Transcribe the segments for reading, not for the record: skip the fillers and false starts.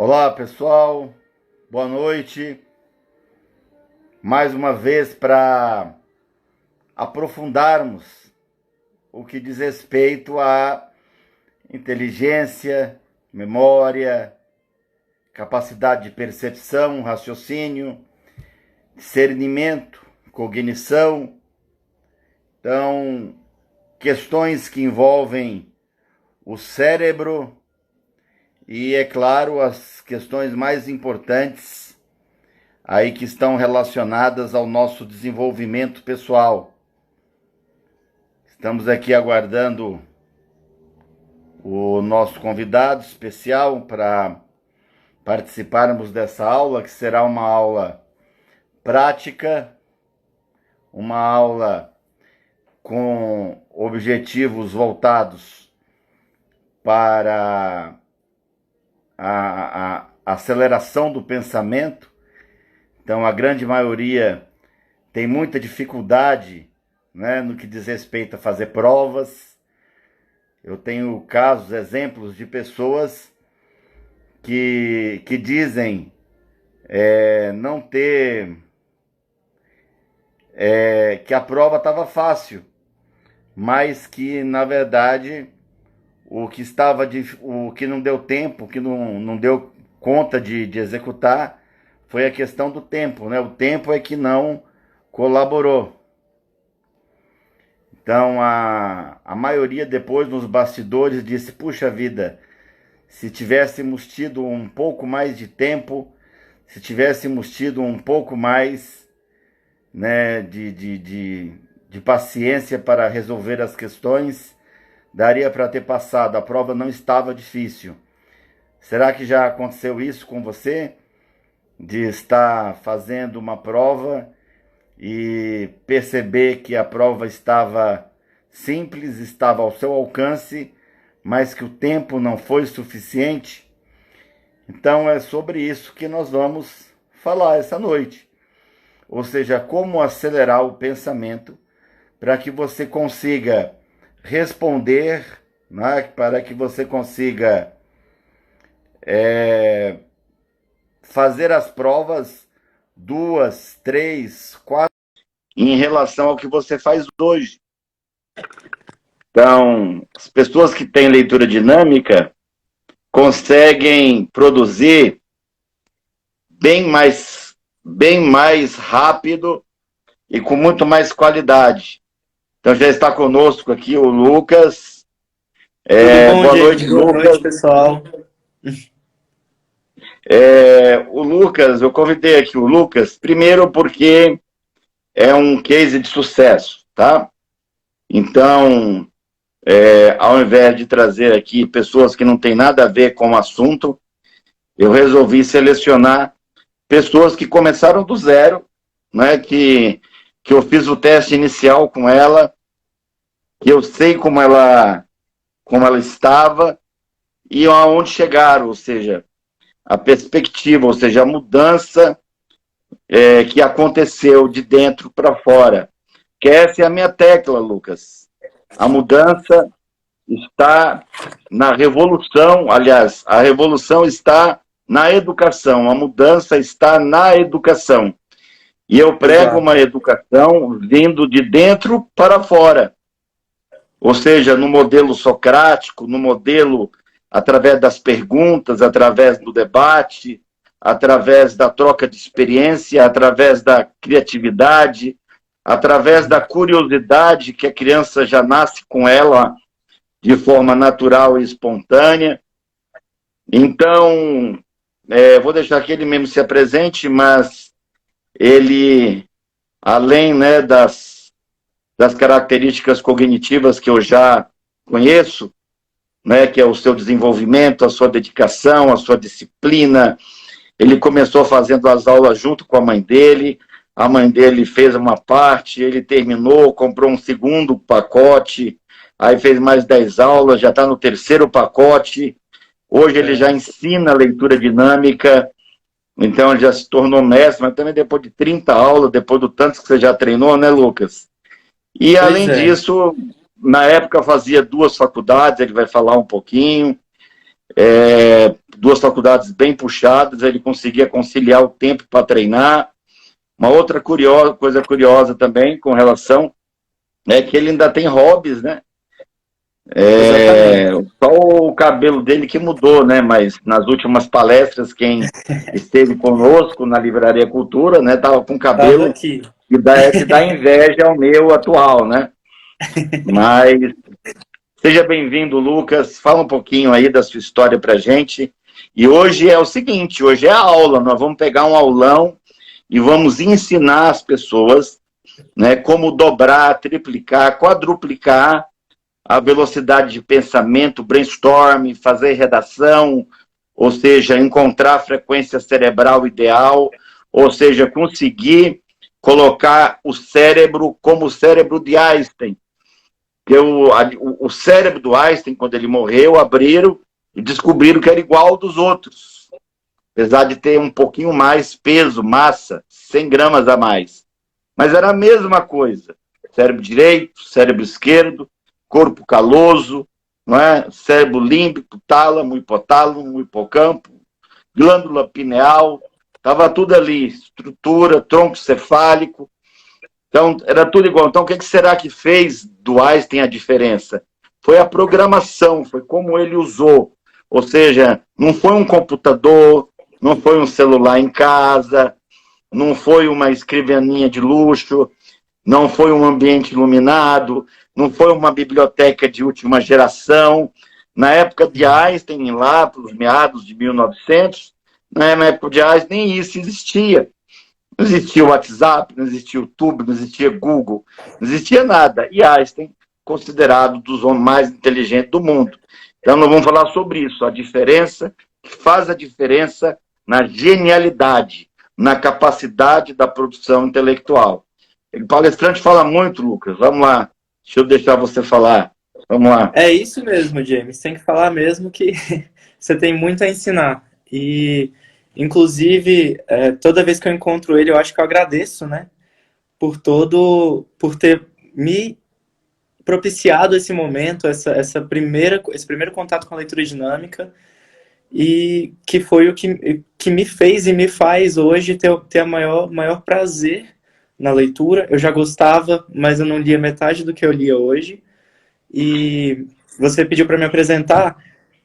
Olá, pessoal. Boa noite. Mais uma vez para aprofundarmos o que diz respeito à inteligência, memória, capacidade de percepção, raciocínio, discernimento, cognição. Então, questões que envolvem o cérebro e, é claro, as questões mais importantes aí que estão relacionadas ao nosso desenvolvimento pessoal. Estamos aqui aguardando o nosso convidado especial para participarmos dessa aula, que será uma aula prática, uma aula com objetivos voltados para a aceleração do pensamento. Então, a grande maioria tem muita dificuldade, né, no que diz respeito a fazer provas. Eu tenho casos, exemplos de pessoas que dizem não ter... que a prova estava fácil, mas que, na verdade, o que não deu tempo, que não deu conta de executar, foi a questão do tempo, né? O tempo é que não colaborou. Então, a maioria depois nos bastidores disse: puxa vida, se tivéssemos tido um pouco mais de tempo, se tivéssemos tido um pouco mais, né, de paciência para resolver as questões, daria para ter passado. A prova não estava difícil. Será que já aconteceu isso com você? De estar fazendo uma prova e perceber que a prova estava simples, estava ao seu alcance, mas que o tempo não foi suficiente? Então é sobre isso que nós vamos falar essa noite. Ou seja, como acelerar o pensamento para que você consiga responder, né, para que você consiga fazer as provas 2, 3, 4 em relação ao que você faz hoje. Então, as pessoas que têm leitura dinâmica conseguem produzir bem mais rápido e com muito mais qualidade. Então já está conosco aqui o Lucas. Bom, boa gente. noite, Boa Lucas. noite, pessoal. O Lucas, eu convidei aqui o Lucas, primeiro porque é um case de sucesso, tá? Então, ao invés de trazer aqui pessoas que não têm nada a ver com o assunto, eu resolvi selecionar pessoas que começaram do zero, né? Que eu fiz o teste inicial com ela, que eu sei como ela estava e aonde chegaram, ou seja, a perspectiva, ou seja, a mudança que aconteceu de dentro para fora. Que essa é a minha tecla, Lucas. A mudança está na revolução, aliás, a revolução está na educação, a mudança está na educação. E eu prego uma educação vindo de dentro para fora. Ou seja, no modelo socrático, no modelo através das perguntas, através do debate, através da troca de experiência, através da criatividade, através da curiosidade que a criança já nasce com ela de forma natural e espontânea. Então, vou deixar que ele mesmo se apresente, mas ele, além, né, das características cognitivas que eu já conheço, né, que é o seu desenvolvimento, a sua dedicação, a sua disciplina. Ele começou fazendo as aulas junto com a mãe dele fez uma parte, ele terminou, comprou um segundo pacote, aí fez mais 10 aulas, já está no terceiro pacote. Hoje ele já ensina leitura dinâmica, então ele já se tornou mestre, mas também depois de 30 aulas, depois do tanto que você já treinou, né, Lucas? E além disso, na época fazia 2 faculdades, ele vai falar um pouquinho. duas faculdades bem puxadas, ele conseguia conciliar o tempo para treinar. Uma outra coisa curiosa também com relação é que ele ainda tem hobbies, né? Só o cabelo dele que mudou, né? Mas nas últimas palestras, quem esteve conosco na Livraria Cultura, né? Tava com cabelo que dá inveja ao meu atual, né? Mas seja bem-vindo, Lucas. Fala um pouquinho aí da sua história pra gente. E hoje é o seguinte, hoje é a aula. Nós vamos pegar um aulão e vamos ensinar as pessoas, né, como dobrar, triplicar, quadruplicar a velocidade de pensamento, brainstorm, fazer redação, ou seja, encontrar a frequência cerebral ideal, ou seja, conseguir colocar o cérebro como o cérebro de Einstein. Porque o cérebro do Einstein, quando ele morreu, abriram e descobriram que era igual ao dos outros. Apesar de ter um pouquinho mais peso, massa, 100 gramas a mais. Mas era a mesma coisa. Cérebro direito, cérebro esquerdo, corpo caloso, não é? Cérebro límbico, tálamo, hipotálamo, hipocampo, glândula pineal, estava tudo ali, estrutura, tronco cefálico. Então, era tudo igual. Então, o que será que fez do Einstein a diferença? Foi a programação, foi como ele usou. Ou seja, não foi um computador, não foi um celular em casa, não foi uma escrivaninha de luxo, não foi um ambiente iluminado, não foi uma biblioteca de última geração. Na época de Einstein, lá para os meados de 1900, na época de Einstein, nem isso existia. Não existia o WhatsApp, não existia o YouTube, não existia Google, não existia nada. E Einstein, considerado dos homens mais inteligentes do mundo. Então, nós vamos falar sobre isso, a diferença, que faz a diferença na genialidade, na capacidade da produção intelectual. O palestrante fala muito, Lucas. Vamos lá. Deixa eu deixar você falar. Vamos lá. É isso mesmo, James. Tem que falar mesmo que você tem muito a ensinar. E, inclusive, toda vez que eu encontro ele, eu acho que eu agradeço, né? Por ter me propiciado esse momento, esse primeiro contato com a leitura dinâmica, e que foi o que me fez e me faz hoje ter o maior prazer na leitura. Eu já gostava, mas eu não lia metade do que eu lia hoje. E você pediu para me apresentar.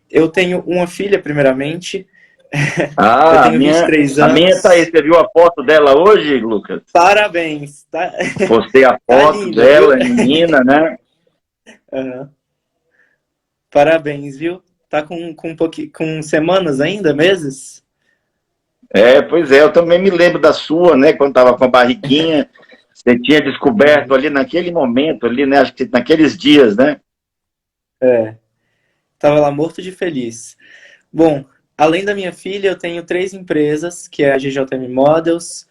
Eu tenho uma filha, primeiramente. Eu tenho 23 anos. A minha tá aí. Você viu a foto dela hoje, Lucas? Parabéns. Tá? Postei a foto linda, dela, menina, né? Uhum. Parabéns, viu? Tá com semanas ainda, meses? Pois é, eu também me lembro da sua, né? Quando tava com a barriguinha, você tinha descoberto ali naquele momento, ali, né? Acho que naqueles dias, né? Tava lá morto de feliz. Bom, além da minha filha, eu tenho 3 empresas, que é a GJM Models,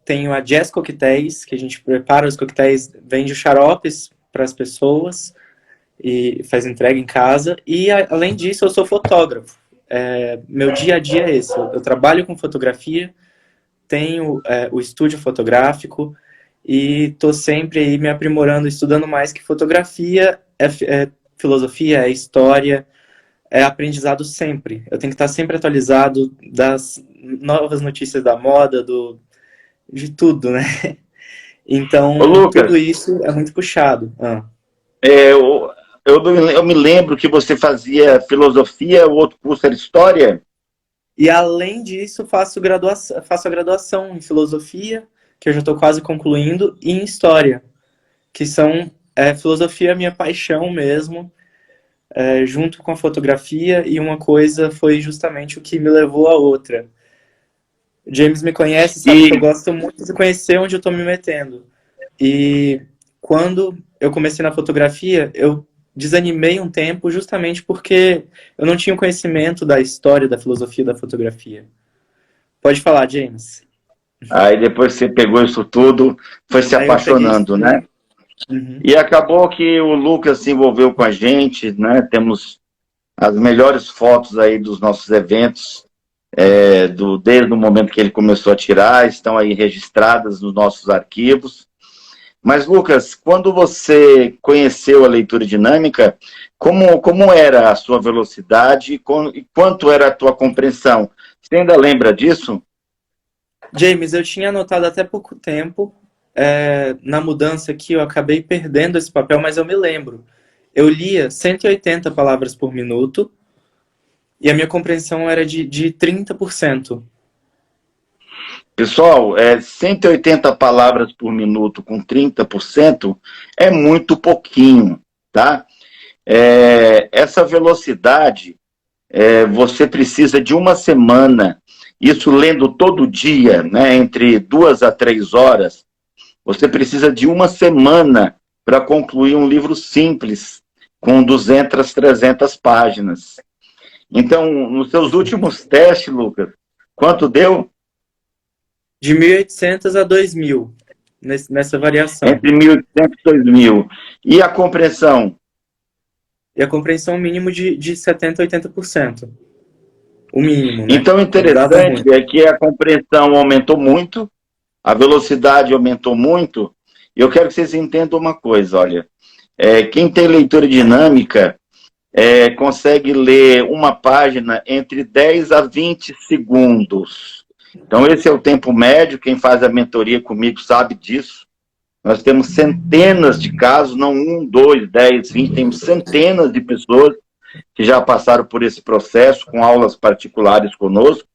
tenho a Jazz Coquetéis, que a gente prepara os coquetéis, vende os xaropes para as pessoas e faz entrega em casa. E, além disso, eu sou fotógrafo. Meu dia a dia é esse. Eu trabalho com fotografia, tenho o estúdio fotográfico e estou sempre aí me aprimorando, estudando mais, que fotografia é filosofia, é história, é aprendizado sempre. Eu tenho que estar sempre atualizado das novas notícias da moda, de tudo, né? Então, tudo isso é muito puxado. Eu me lembro que você fazia filosofia, o outro curso era história. E, além disso, faço a graduação em filosofia, que eu já estou quase concluindo, e em história, que são filosofia é minha paixão mesmo, junto com a fotografia, e uma coisa foi justamente o que me levou à outra. O James me conhece, sabe que eu gosto muito de conhecer onde eu estou me metendo. E quando eu comecei na fotografia, eu desanimei um tempo justamente porque eu não tinha o conhecimento da história, da filosofia da fotografia. Pode falar, James. Aí depois você pegou isso tudo, foi se apaixonando, né? Uhum. E acabou que o Lucas se envolveu com a gente, né? Temos as melhores fotos aí dos nossos eventos, desde o momento que ele começou a tirar, estão aí registradas nos nossos arquivos. Mas, Lucas, quando você conheceu a leitura dinâmica, como era a sua velocidade e quanto era a tua compreensão? Você ainda lembra disso? James, eu tinha anotado até pouco tempo. Na mudança aqui, eu acabei perdendo esse papel, mas eu me lembro. Eu lia 180 palavras por minuto e a minha compreensão era de 30%. Pessoal, 180 palavras por minuto com 30% é muito pouquinho, tá? Essa velocidade, você precisa de uma semana, isso lendo todo dia, né, entre 2 a 3 horas, você precisa de uma semana para concluir um livro simples, com 200, 300 páginas. Então, nos seus últimos testes, Lucas, quanto deu? De 1.800 a 2.000, nessa variação. Entre 1.800 e 2.000. E a compreensão? E a compreensão mínimo de 70% a 80%. O mínimo, né? Então, interessante é que a compreensão aumentou muito, a velocidade aumentou muito. Eu quero que vocês entendam uma coisa, olha. Quem tem leitura dinâmica consegue ler uma página entre 10 a 20 segundos. Então, esse é o tempo médio. Quem faz a mentoria comigo sabe disso. Nós temos centenas de casos, não 1, 2, 10, 20, temos centenas de pessoas que já passaram por esse processo, com aulas particulares conosco.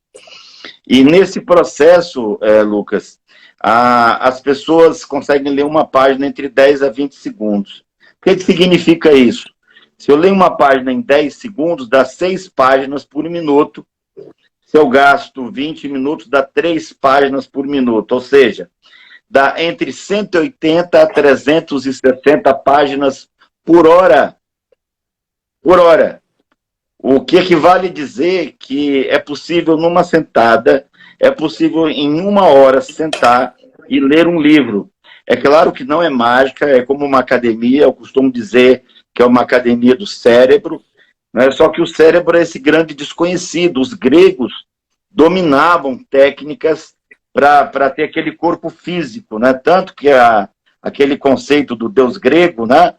E nesse processo, Lucas, as pessoas conseguem ler uma página entre 10 a 20 segundos. O que significa isso? Se eu leio uma página em 10 segundos, dá 6 páginas por minuto. Se eu gasto 20 minutos, dá 3 páginas por minuto. Ou seja, dá entre 180 a 360 páginas por hora. Por hora. O que equivale a dizer que é possível numa sentada, é possível em 1 hora sentar e ler um livro. É claro que não é mágica, é como uma academia, eu costumo dizer que é uma academia do cérebro, né? Só que o cérebro é esse grande desconhecido. Os gregos dominavam técnicas para ter aquele corpo físico, né? Tanto que aquele conceito do deus grego, né?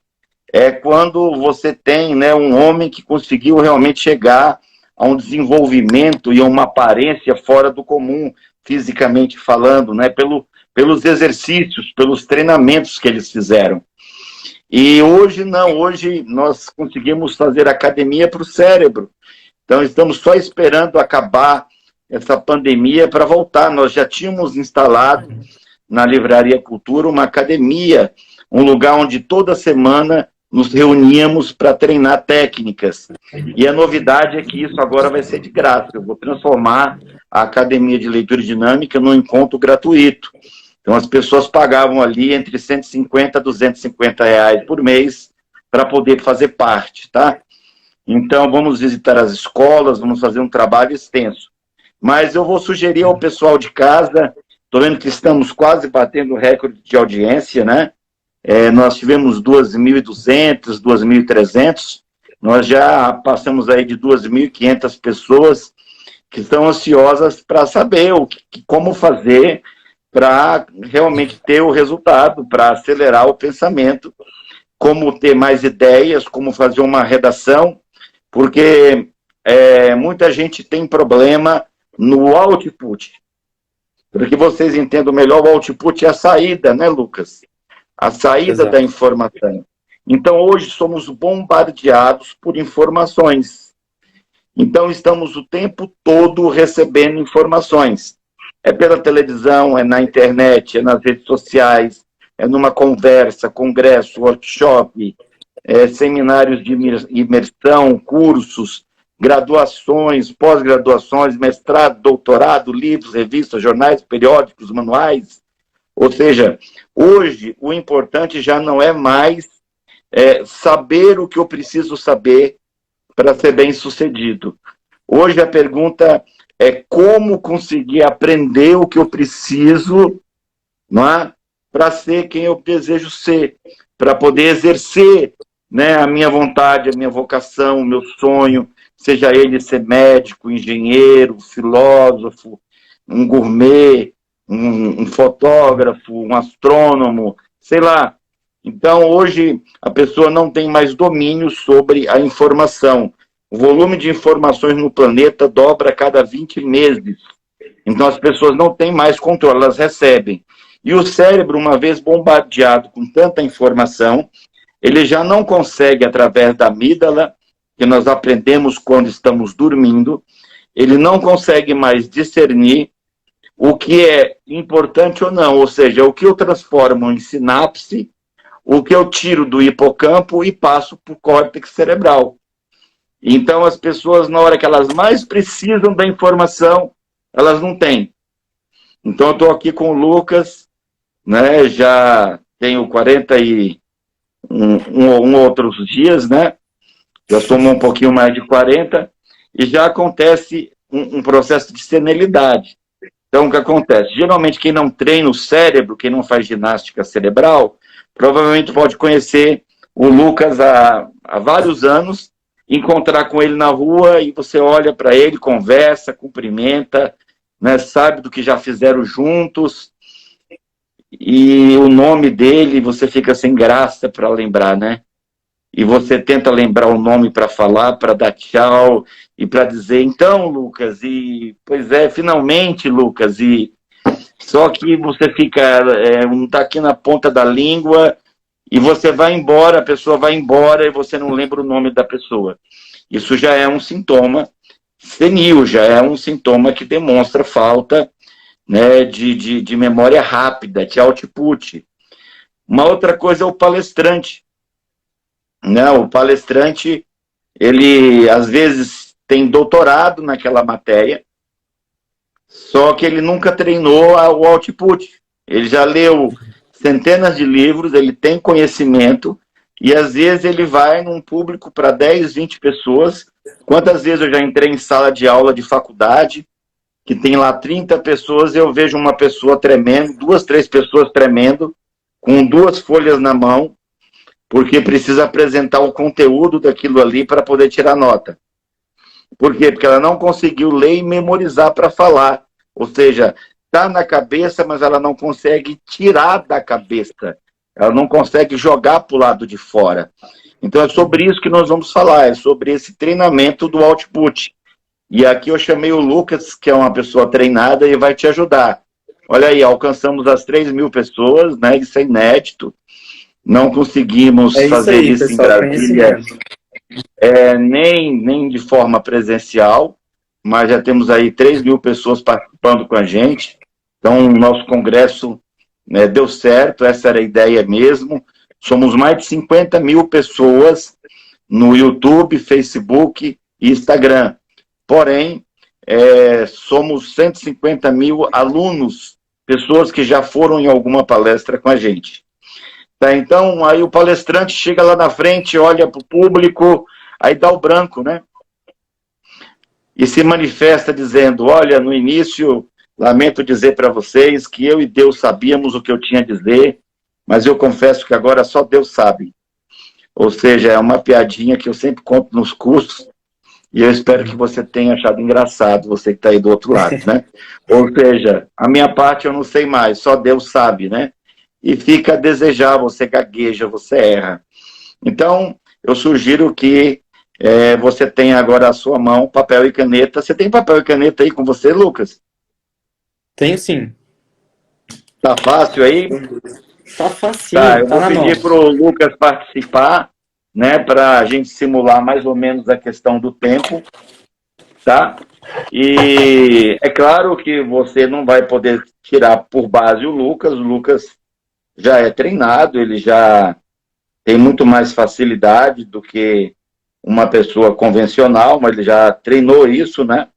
É quando você tem, né, um homem que conseguiu realmente chegar a um desenvolvimento e a uma aparência fora do comum, fisicamente falando, né? Pelos exercícios, pelos treinamentos que eles fizeram. E hoje não, hoje nós conseguimos fazer academia para o cérebro. Então estamos só esperando acabar essa pandemia para voltar. Nós já tínhamos instalado na Livraria Cultura uma academia, um lugar onde toda semana nos reuníamos para treinar técnicas. E a novidade é que isso agora vai ser de graça. Eu vou transformar a Academia de Leitura Dinâmica num encontro gratuito. Então as pessoas pagavam ali entre 150 a 250 reais por mês para poder fazer parte, tá? Então vamos visitar as escolas, vamos fazer um trabalho extenso. Mas eu vou sugerir ao pessoal de casa, estou vendo que estamos quase batendo o recorde de audiência, né? Nós tivemos 2.200, 2.300, nós já passamos aí de 2.500 pessoas que estão ansiosas para saber como fazer para realmente ter o resultado, para acelerar o pensamento, como ter mais ideias, como fazer uma redação, porque muita gente tem problema no output. Para que vocês entendam melhor, o output é a saída, né, Lucas? A saída da informação. Então, hoje somos bombardeados por informações. Então, estamos o tempo todo recebendo informações. É pela televisão, é na internet, é nas redes sociais, é numa conversa, congresso, workshop, seminários de imersão, cursos, graduações, pós-graduações, mestrado, doutorado, livros, revistas, jornais, periódicos, manuais. Ou seja, hoje o importante já não é mais saber o que eu preciso saber para ser bem-sucedido. Hoje a pergunta é como conseguir aprender o que eu preciso, não é? Para ser quem eu desejo ser, para poder exercer, né, a minha vontade, a minha vocação, o meu sonho, seja ele ser médico, engenheiro, filósofo, um gourmet, um fotógrafo, um astrônomo, sei lá. Então, hoje, a pessoa não tem mais domínio sobre a informação. O volume de informações no planeta dobra a cada 20 meses. Então, as pessoas não têm mais controle, elas recebem. E o cérebro, uma vez bombardeado com tanta informação, ele já não consegue, através da amígdala, que nós aprendemos quando estamos dormindo, ele não consegue mais discernir o que é importante ou não, ou seja, o que eu transformo em sinapse, o que eu tiro do hipocampo e passo para o córtex cerebral. Então, as pessoas, na hora que elas mais precisam da informação, elas não têm. Então, eu estou aqui com o Lucas, né, já tenho 41 outros dias, né, já somou um pouquinho mais de 40, e já acontece um processo de senilidade. Então, o que acontece? Geralmente, quem não treina o cérebro, quem não faz ginástica cerebral, provavelmente pode conhecer o Lucas há vários anos, encontrar com ele na rua e você olha para ele, conversa, cumprimenta, né, sabe do que já fizeram juntos, e o nome dele você fica sem graça para lembrar, né? E você tenta lembrar o nome para falar, para dar tchau, e para dizer, então, Lucas, e pois é, finalmente, Lucas, e só que você fica, não está aqui na ponta da língua, e você vai embora, a pessoa vai embora, e você não lembra o nome da pessoa. Isso já é um sintoma senil, já é um sintoma que demonstra falta, né, de memória rápida, de output. Uma outra coisa é o palestrante. Né? O palestrante, ele às vezes tem doutorado naquela matéria, só que ele nunca treinou o output. Ele já leu centenas de livros, ele tem conhecimento, e às vezes ele vai num público para 10, 20 pessoas. Quantas vezes eu já entrei em sala de aula de faculdade, que tem lá 30 pessoas, e eu vejo uma pessoa tremendo, 2, 3 pessoas tremendo, com 2 folhas na mão, porque precisa apresentar o conteúdo daquilo ali para poder tirar nota. Por quê? Porque ela não conseguiu ler e memorizar para falar. Ou seja, está na cabeça, mas ela não consegue tirar da cabeça. Ela não consegue jogar para o lado de fora. Então é sobre isso que nós vamos falar, é sobre esse treinamento do output. E aqui eu chamei o Lucas, que é uma pessoa treinada e vai te ajudar. Olha aí, alcançamos as 3.000 pessoas, né? Isso é inédito. Não conseguimos fazer aí, isso pessoal, em Brasília, nem de forma presencial, mas já temos aí 3.000 pessoas participando com a gente. Então, o nosso congresso, né, deu certo, essa era a ideia mesmo. Somos mais de 50.000 pessoas no YouTube, Facebook e Instagram. Porém, somos 150.000 alunos, pessoas que já foram em alguma palestra com a gente. Tá, então, aí o palestrante chega lá na frente, olha para o público, aí dá o branco, né? E se manifesta dizendo, olha, no início, lamento dizer para vocês que eu e Deus sabíamos o que eu tinha a dizer, mas eu confesso que agora só Deus sabe. Ou seja, é uma piadinha que eu sempre conto nos cursos, e eu espero que você tenha achado engraçado, você que está aí do outro lado, né? Ou seja, a minha parte eu não sei mais, só Deus sabe, né? E fica a desejar, você gagueja, você erra. Então, eu sugiro que você tenha agora à sua mão papel e caneta. Você tem papel e caneta aí com você, Lucas? Tenho sim. Tá fácil aí? Tá facinho, Tá, eu tá vou na pedir mão. para o Lucas participar, né, para a gente simular mais ou menos a questão do tempo, tá? E é claro que você não vai poder tirar por base o Lucas já é treinado, ele já tem muito mais facilidade do que uma pessoa convencional, mas ele já treinou isso, né?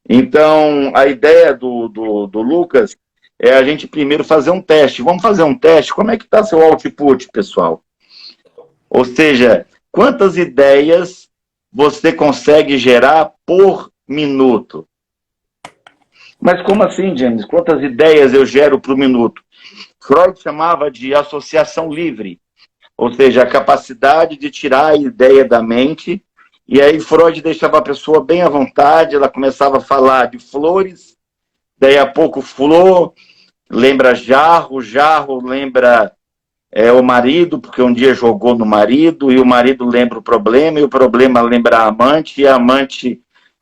Então, a ideia do Lucas é a gente primeiro fazer um teste. Vamos fazer um teste? Como é que está seu output, pessoal? Ou seja, quantas ideias você consegue gerar por minuto? Mas como assim, James? Quantas ideias eu gero por minuto? Freud chamava de associação livre, ou seja, a capacidade de tirar a ideia da mente, e aí Freud deixava a pessoa bem à vontade, ela começava a falar de flores, daí a pouco flor, lembra jarro, jarro lembra o marido, porque um dia jogou no marido, e o marido lembra o problema, e o problema lembra a amante, e a amante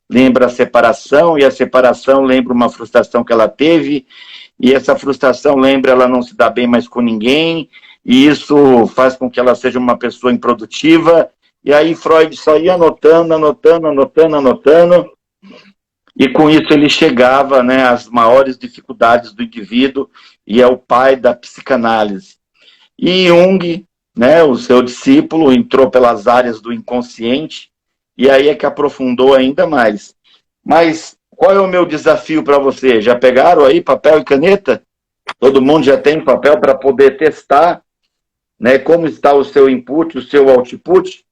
lembra a separação, e a separação lembra uma frustração que ela teve, e essa frustração lembra ela não se dá bem mais com ninguém, e isso faz com que ela seja uma pessoa improdutiva, e aí Freud só ia anotando, anotando, anotando, anotando, e com isso ele chegava, né, às maiores dificuldades do indivíduo, e é o pai da psicanálise. E Jung, né, o seu discípulo, entrou pelas áreas do inconsciente, e aí é que aprofundou ainda mais. Mas qual é o meu desafio para você? Já pegaram aí papel e caneta? Todo mundo já tem papel para poder testar, né, como está o seu input, o seu output?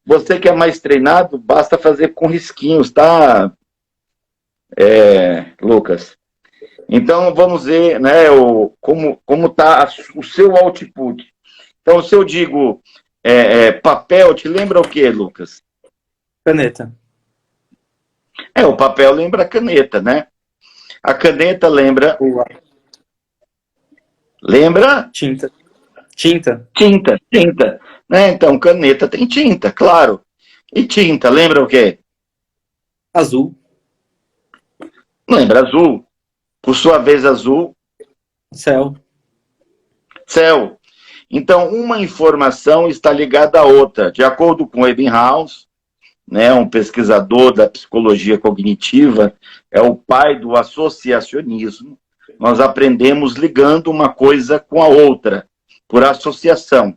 Você que é mais treinado, basta fazer com risquinhos, tá, Lucas? Então, vamos ver, né, como está o seu output. Então, se eu digo papel, te lembra o quê, Lucas? Caneta. O papel lembra a caneta, né? A caneta lembra... Lembra? Tinta. Tinta. Tinta, tinta. Né? Então, caneta tem tinta, claro. E tinta, lembra o quê? Azul. Lembra azul. Por sua vez, azul. Céu. Céu. Então, uma informação está ligada à outra. De acordo com Ebbinghaus, né, um pesquisador da psicologia cognitiva, é o pai do associacionismo. Nós aprendemos ligando uma coisa com a outra, por associação.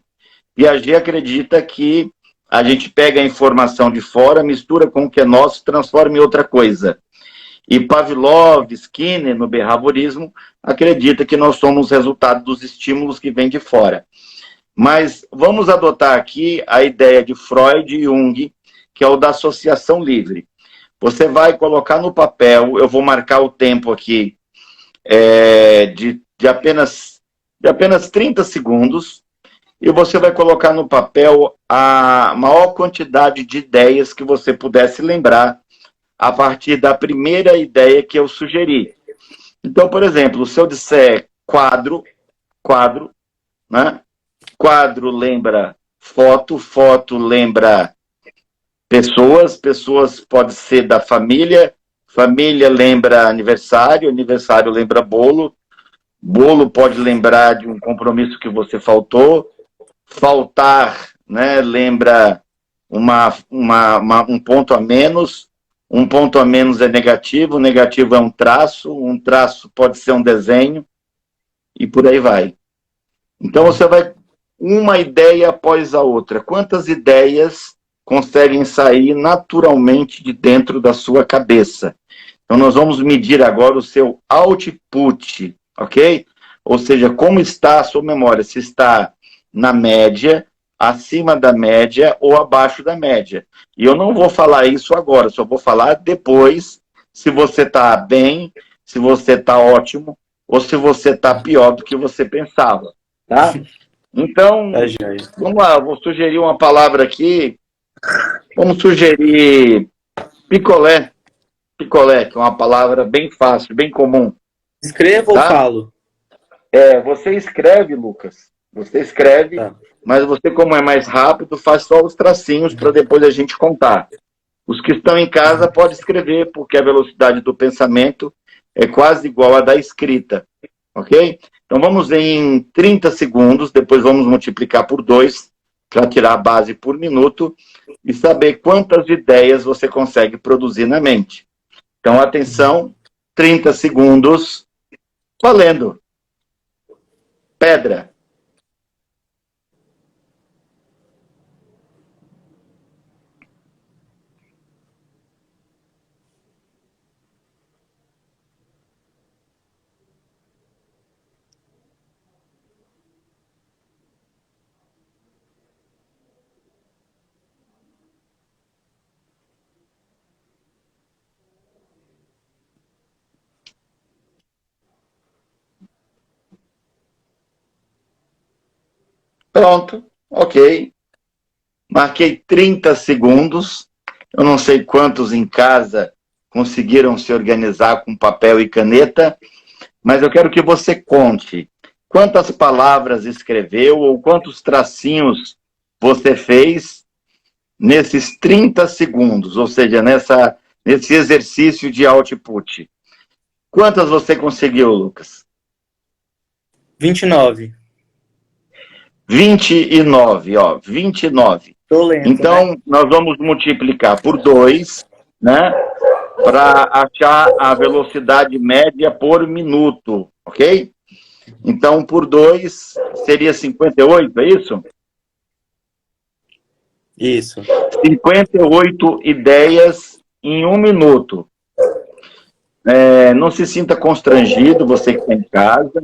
Piaget acredita que a gente pega a informação de fora, mistura com o que é nosso, transforma em outra coisa. E Pavlov, Skinner, no behaviorismo, acredita que nós somos resultado dos estímulos que vêm de fora. Mas vamos adotar aqui a ideia de Freud e Jung, que é o da associação livre. Você vai colocar no papel, eu vou marcar o tempo aqui, de apenas 30 segundos, e você vai colocar no papel a maior quantidade de ideias que você pudesse lembrar a partir da primeira ideia que eu sugeri. Então, por exemplo, se eu disser quadro, né? Quadro lembra foto, foto lembra pessoas, pessoas pode ser da família, família lembra aniversário, aniversário lembra bolo, bolo pode lembrar de um compromisso que você faltou, faltar, né, lembra um ponto a menos, um ponto a menos é negativo, negativo é um traço pode ser um desenho, e por aí vai. Então você vai uma ideia após a outra. Quantas ideias conseguem sair naturalmente de dentro da sua cabeça? Então nós vamos medir agora o seu output, ok? Ou seja, como está a sua memória, se está na média, acima da média ou abaixo da média. E eu não vou falar isso agora, só vou falar depois, se você está bem, se você está ótimo, ou se você está pior do que você pensava, tá? Então, vamos lá, eu vou sugerir uma palavra aqui, vamos sugerir picolé, picolé, que é uma palavra bem fácil, bem comum. Escrevo ou falo? Você escreve, Lucas, você escreve, tá. Mas você, como é mais rápido, faz só os tracinhos para depois a gente contar. Os que estão em casa podem escrever, porque a velocidade do pensamento é quase igual à da escrita, ok? Então vamos em 30 segundos, depois vamos multiplicar por 2, para tirar a base por minuto, e saber quantas ideias você consegue produzir na mente. Então atenção, 30 segundos, valendo. Pedra. Pronto, ok. Marquei 30 segundos. Eu não sei quantos em casa conseguiram se organizar com papel e caneta, mas eu quero que você conte quantas palavras escreveu ou quantos tracinhos você fez nesses 30 segundos, ou seja, nesse exercício de output. Quantas você conseguiu, Lucas? 29. 29, ó, 29. Tô lento, Então, né? nós vamos multiplicar por 2, né, para achar a velocidade média por minuto, ok? Então, por 2 seria 58, é isso? Isso. 58 ideias em 1 minuto. Não se sinta constrangido, você que está em casa,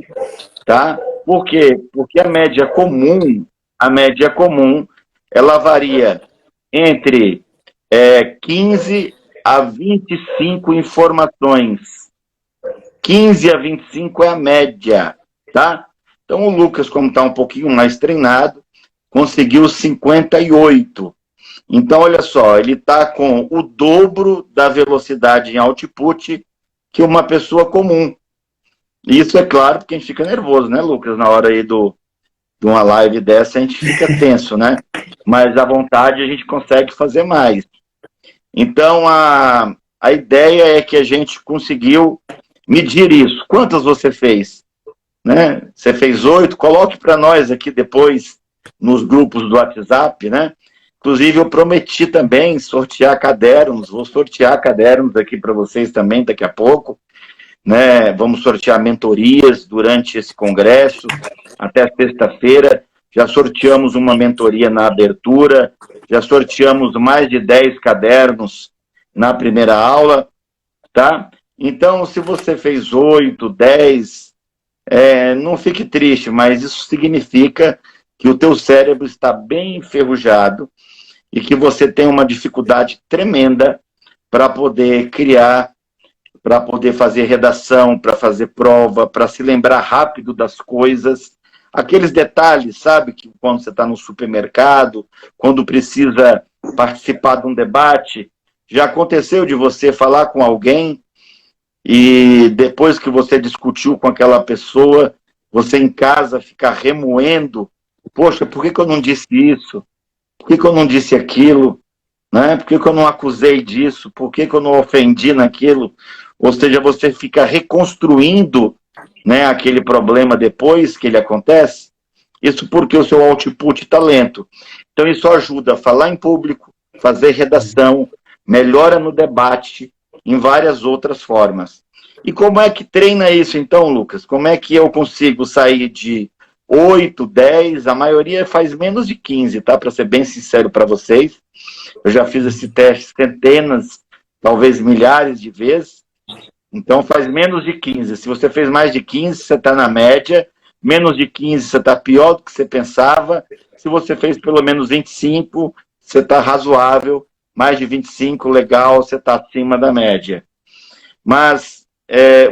tá? Por quê? Porque a média comum, ela varia entre 15 a 25 informações. 15 a 25 é a média, tá? Então o Lucas, como está um pouquinho mais treinado, conseguiu 58. Então, olha só, ele está com o dobro da velocidade em output que uma pessoa comum. Isso é claro porque a gente fica nervoso, né, Lucas? Na hora aí de uma live dessa, a gente fica tenso, né? Mas à vontade a gente consegue fazer mais. Então, a ideia é que a gente conseguiu medir isso. Quantas você fez? Né? Você fez 8? Coloque para nós aqui depois nos grupos do WhatsApp, né? Inclusive, eu prometi também sortear cadernos. Vou sortear cadernos aqui para vocês também daqui a pouco. Né? Vamos sortear mentorias durante esse congresso, até sexta-feira. Já sorteamos uma mentoria na abertura, já sorteamos mais de 10 cadernos na primeira aula, tá? Então, se você fez 8, 10, não fique triste, mas isso significa que o teu cérebro está bem enferrujado e que você tem uma dificuldade tremenda para poder criar, para poder fazer redação, para fazer prova, para se lembrar rápido das coisas. Aqueles detalhes, sabe, que quando você está no supermercado, quando precisa participar de um debate, já aconteceu de você falar com alguém e depois que você discutiu com aquela pessoa, você em casa fica remoendo, poxa, por que eu não disse isso? Por que eu não disse aquilo? Né? Por que eu não acusei disso? Por que eu não ofendi naquilo? Ou seja, você fica reconstruindo, né, aquele problema depois que ele acontece. Isso porque o seu output está lento. Então isso ajuda a falar em público, fazer redação, melhora no debate, em várias outras formas. E como é que treina isso então, Lucas? Como é que eu consigo sair de 8, 10, a maioria faz menos de 15, tá? Para ser bem sincero para vocês. Eu já fiz esse teste centenas, talvez milhares de vezes. Então faz menos de 15. Se você fez mais de 15, você está na média. Menos de 15, você está pior do que você pensava. Se você fez pelo menos 25, você está razoável. Mais de 25, legal, você está acima da média. Mas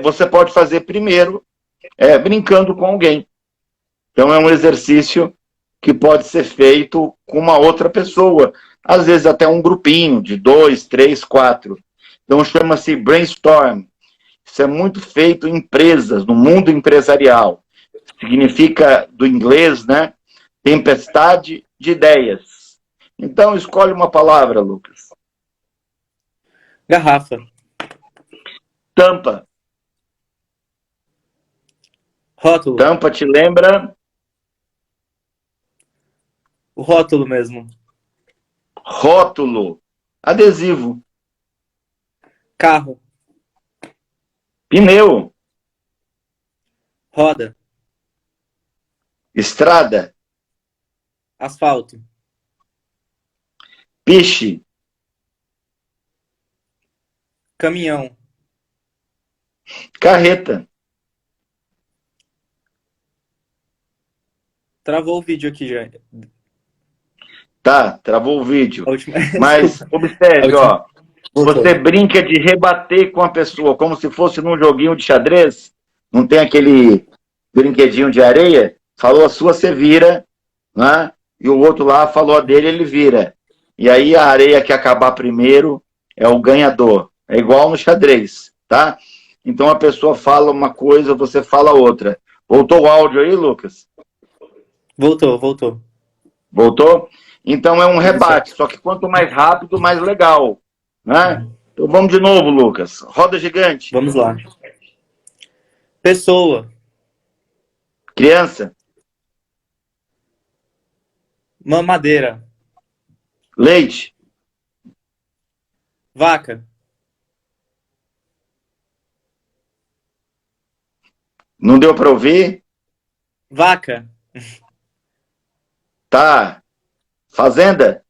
você pode fazer primeiro brincando com alguém. Então é um exercício que pode ser feito com uma outra pessoa. Às vezes até um grupinho de 2, 3, 4. Então chama-se brainstorm. Isso é muito feito em empresas, no mundo empresarial. Significa, do inglês, né? Tempestade de ideias. Então escolhe uma palavra, Lucas. Garrafa. Tampa. Rótulo. Tampa te lembra? O rótulo mesmo. Rótulo. Adesivo. Carro. Pneu. Roda. Estrada. Asfalto. Piche. Caminhão. Carreta. Travou o vídeo aqui já. Tá, travou o vídeo. Última... Mas observe, ó. Você brinca de rebater com a pessoa, como se fosse num joguinho de xadrez. Não tem aquele brinquedinho de areia? Falou a sua, você vira, né? E o outro lá falou a dele, ele vira. E aí a areia que acabar primeiro é o ganhador. É igual no xadrez, tá? então a pessoa fala uma coisa, você fala outra. Voltou o áudio aí, Lucas? Voltou, voltou. Voltou? Então é um Tudo rebate, certo. só que quanto mais rápido, mais legal, né? Uhum. Então vamos de novo, Lucas. Roda gigante. Vamos lá. Pessoa, Criança, mamadeira, leite, vaca, não deu para ouvir? vaca, Tá. Fazenda,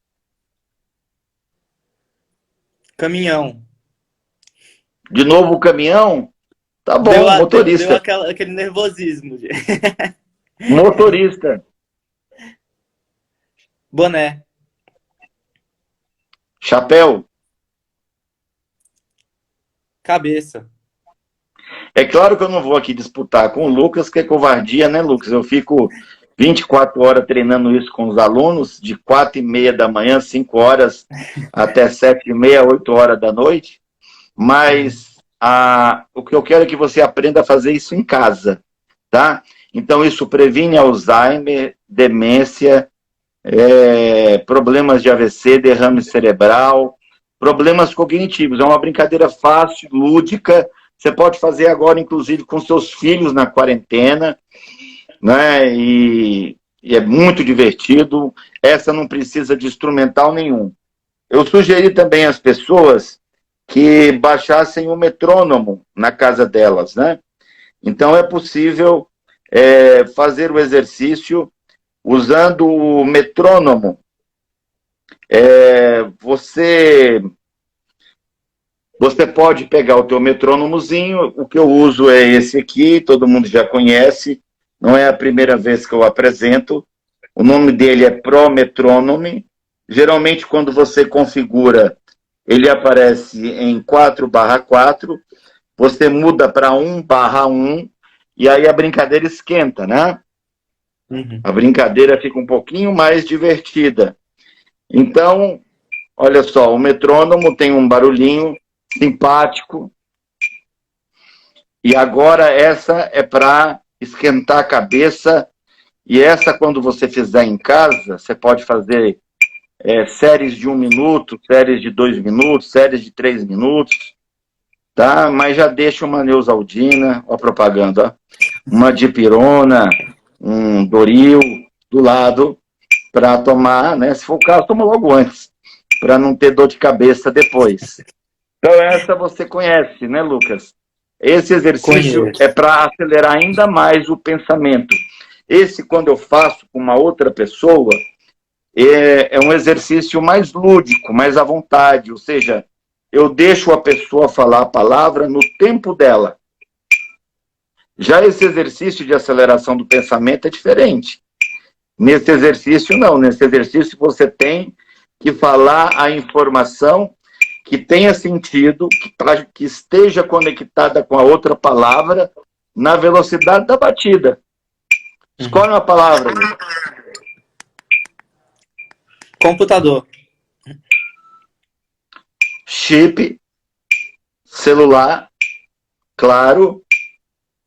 caminhão. de novo o caminhão? Tá Deu, bom, deu motorista. aquele nervosismo. Motorista, Boné, chapéu. cabeça. É claro que eu não vou aqui disputar com o Lucas, que é covardia, né, Lucas? Eu fico 24 horas treinando isso com os alunos, de 4h30 da manhã, 5 horas, até 7h30, 8 horas da noite. Mas o que eu quero é que você aprenda a fazer isso em casa, tá? Então, isso previne Alzheimer, demência, problemas de AVC, derrame cerebral, problemas cognitivos. É uma brincadeira fácil, lúdica. Você pode fazer agora, inclusive, com seus filhos na quarentena, né? E é muito divertido. Essa não precisa de instrumental nenhum. Eu sugeri também às pessoas que baixassem o metrônomo na casa delas, né? Então é possível fazer o exercício usando o metrônomo. Você pode pegar o teu metrônomozinho, o que eu uso é esse aqui, todo mundo já conhece, não é a primeira vez que eu apresento. O nome dele é Pro Metronome. Geralmente, quando você configura, ele aparece em 4/4, você muda para 1/1, e aí a brincadeira esquenta, né? Uhum. A brincadeira fica um pouquinho mais divertida. Então, olha só, o metrônomo tem um barulhinho simpático, e agora essa é para esquentar a cabeça, e essa quando você fizer em casa, você pode fazer séries de 1 minuto, séries de 2 minutos, séries de 3 minutos, tá? Mas já deixa uma Neosaldina, ó a propaganda, ó, uma dipirona, um Doril do lado, para tomar, né? Se for o caso, toma logo antes, para não ter dor de cabeça depois. Então essa você conhece, né, Lucas? Esse exercício é Conheço. para acelerar ainda mais o pensamento. Esse, quando eu faço com uma outra pessoa, é um exercício mais lúdico, mais à vontade, ou seja, eu deixo a pessoa falar a palavra no tempo dela. Já esse exercício de aceleração do pensamento é diferente. Nesse exercício, não. Nesse exercício, você tem que falar a informação que tenha sentido, que esteja conectada com a outra palavra na velocidade da batida. Escolhe uma palavra, Lucas. Computador, Chip, celular, claro,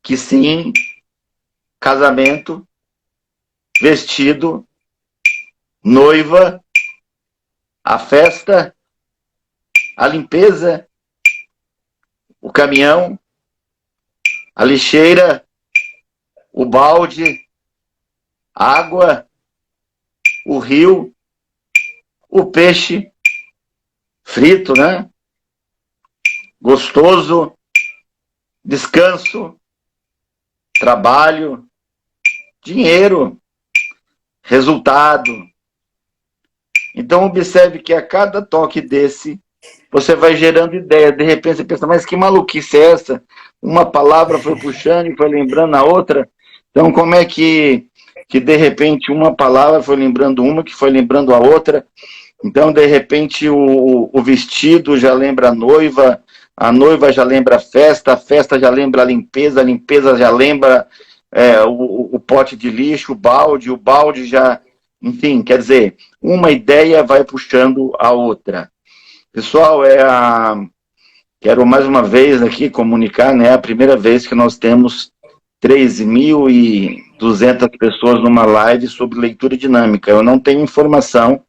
que sim, casamento, vestido, noiva, a festa, a limpeza, o caminhão, a lixeira, o balde, água, o rio, o peixe frito, né? Gostoso, descanso, trabalho, dinheiro, resultado. Então, observe que a cada toque desse, você vai gerando ideia. De repente, você pensa, mas que maluquice é essa? Uma palavra foi puxando e foi lembrando a outra. Então, como é que de repente, uma palavra foi lembrando uma, que foi lembrando a outra? Então, de repente, o vestido já lembra a noiva já lembra a festa já lembra a limpeza já lembra o pote de lixo, o balde já... Enfim, quer dizer, uma ideia vai puxando a outra. Pessoal, Quero mais uma vez aqui comunicar, né, a primeira vez que nós temos 3.200 pessoas numa live sobre leitura dinâmica. Eu não tenho informação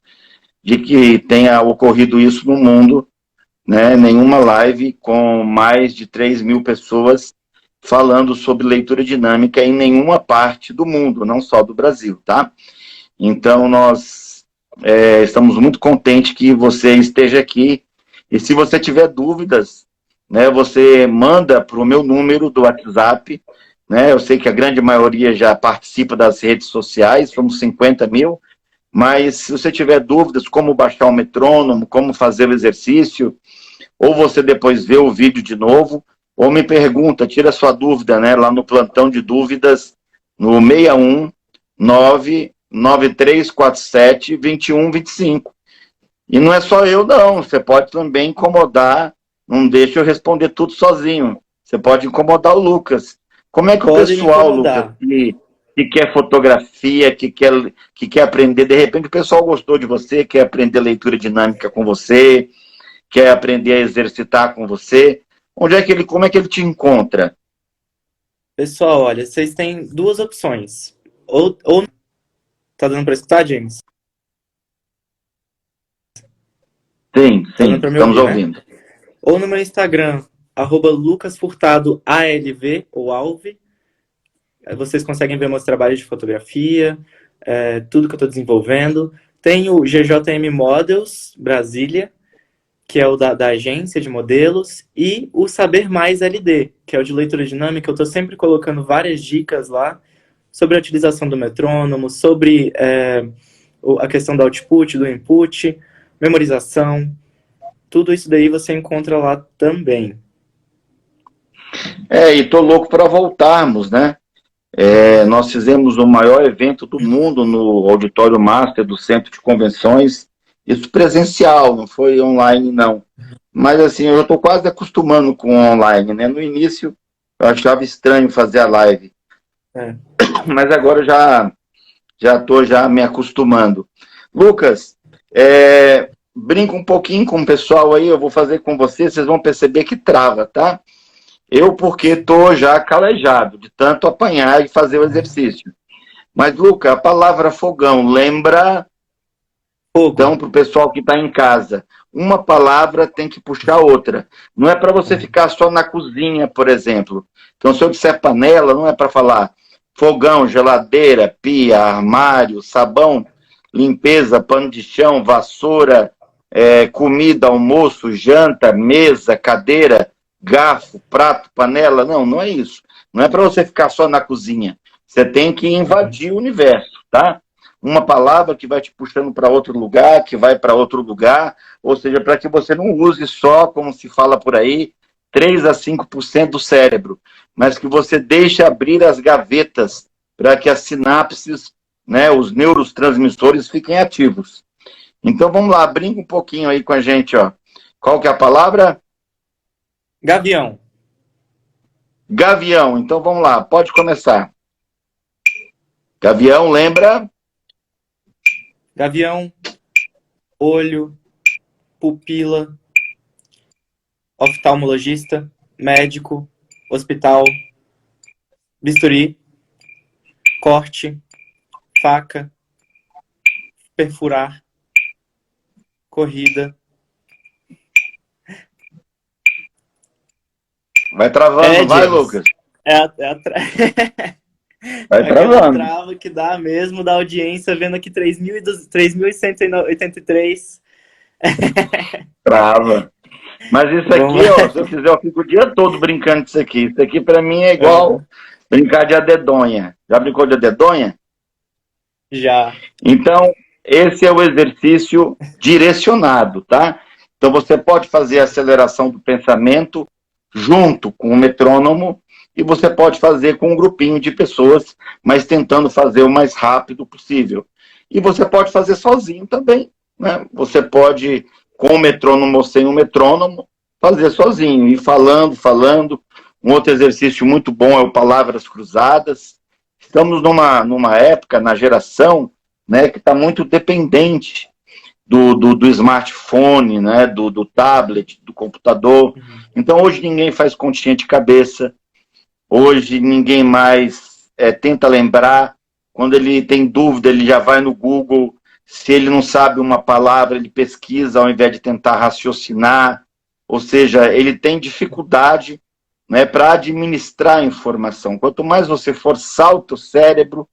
de que tenha ocorrido isso no mundo, né, nenhuma live com mais de 3.000 pessoas falando sobre leitura dinâmica em nenhuma parte do mundo, não só do Brasil, tá? Então, nós estamos muito contentes que você esteja aqui, e se você tiver dúvidas, né, você manda para o meu número do WhatsApp, né, eu sei que a grande maioria já participa das redes sociais, somos 50.000, mas se você tiver dúvidas como baixar o metrônomo, como fazer o exercício, ou você depois vê o vídeo de novo, ou me pergunta, tira sua dúvida, né, lá no plantão de dúvidas, no 61 99347 2125. E não é só eu, não. Você pode também incomodar, não deixa eu responder tudo sozinho. Você pode incomodar o Lucas. Como é que Pode o me pessoal, Lucas, incomodar. que quer fotografia, que quer aprender, de repente o pessoal gostou de você, quer aprender leitura dinâmica com você, quer aprender a exercitar com você, como é que ele te encontra? Pessoal, olha, vocês têm duas opções. Ou tá dando para escutar, James? Sim, Tá dando sim, para me estamos ouvir, né? ouvindo. Ou no meu Instagram, @lucasfurtadoalv, ou alve. Vocês conseguem ver meus trabalhos de fotografia, tudo que eu estou desenvolvendo. Tem o GJM Models Brasília, que é o da agência de modelos, e o Saber Mais LD, que é o de leitura dinâmica. Eu estou sempre colocando várias dicas lá sobre a utilização do metrônomo, sobre a questão do output, do input, memorização. Tudo isso daí você encontra lá também. E tô louco para voltarmos, né? Nós fizemos o maior evento do mundo no Auditório Master do Centro de Convenções, isso presencial, não foi online, não. Mas, assim, eu estou quase acostumando com o online, né? No início, eu achava estranho fazer a live, É. mas agora eu já estou me acostumando. Lucas, brinca um pouquinho com o pessoal aí, eu vou fazer com você, vocês vão perceber que trava, tá? Eu, porque estou já calejado de tanto apanhar e fazer o exercício. Mas, Luca, a palavra fogão lembra, Fogo. então, para o pessoal que está em casa, uma palavra tem que puxar outra. Não é para você ficar só na cozinha, por exemplo. Então, se eu disser panela, não é para falar fogão, geladeira, pia, armário, sabão, limpeza, pano de chão, vassoura, comida, almoço, janta, mesa, cadeira, garfo, prato, panela. Não, não é isso. Não é para você ficar só na cozinha. Você tem que invadir o universo, tá? Uma palavra que vai te puxando para outro lugar, que vai para outro lugar, ou seja, para que você não use só, como se fala por aí, 3 a 5% do cérebro, mas que você deixe abrir as gavetas para que as sinapses, né, os neurotransmissores fiquem ativos. Então vamos lá, brinca um pouquinho aí com a gente, ó. Qual que é a palavra? Gavião. Gavião. Então vamos lá, pode começar. Gavião, lembra? Gavião, olho, pupila, oftalmologista, médico, hospital, bisturi, corte, faca, perfurar, corrida. Vai travando, vai, James. Lucas. Vai Aquela travando. trava que dá mesmo da audiência, vendo aqui 3.183. Trava. Mas isso aqui, ó, se eu quiser, eu fico o dia todo brincando disso aqui. Isso aqui pra mim é igual brincar de adedonha. Já brincou de adedonha? Já. Então, esse é o exercício direcionado, tá? Então, você pode fazer a aceleração do pensamento junto com o metrônomo e você pode fazer com um grupinho de pessoas, mas tentando fazer o mais rápido possível. E você pode fazer sozinho também, né? Você pode, com o metrônomo ou sem o metrônomo, fazer sozinho, ir falando, falando. Um outro exercício muito bom é o Palavras Cruzadas. Estamos numa época, na geração, né, que está muito dependente do smartphone, né, do tablet, do computador. Então, hoje ninguém faz continha de cabeça, hoje ninguém mais tenta lembrar. Quando ele tem dúvida, ele já vai no Google. Se ele não sabe uma palavra, ele pesquisa ao invés de tentar raciocinar. Ou seja, ele tem dificuldade, né, para administrar a informação. Quanto mais você forçar o teu cérebro,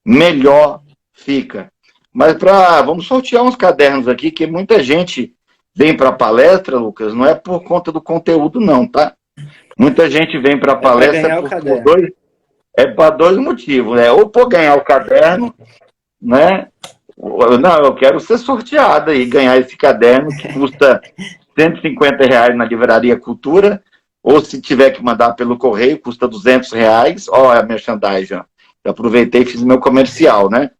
melhor fica. Mas vamos sortear uns cadernos aqui, que muita gente vem para a palestra, Lucas, não é por conta do conteúdo não, tá? Muita gente vem para a palestra para dois motivos, né? Ou por ganhar o caderno, né? Não, eu quero ser sorteada e ganhar esse caderno que custa R$ 150 na Livraria Cultura, ou se tiver que mandar pelo correio, custa R$ 200. Ó, a merchandising, já aproveitei e fiz meu comercial, né?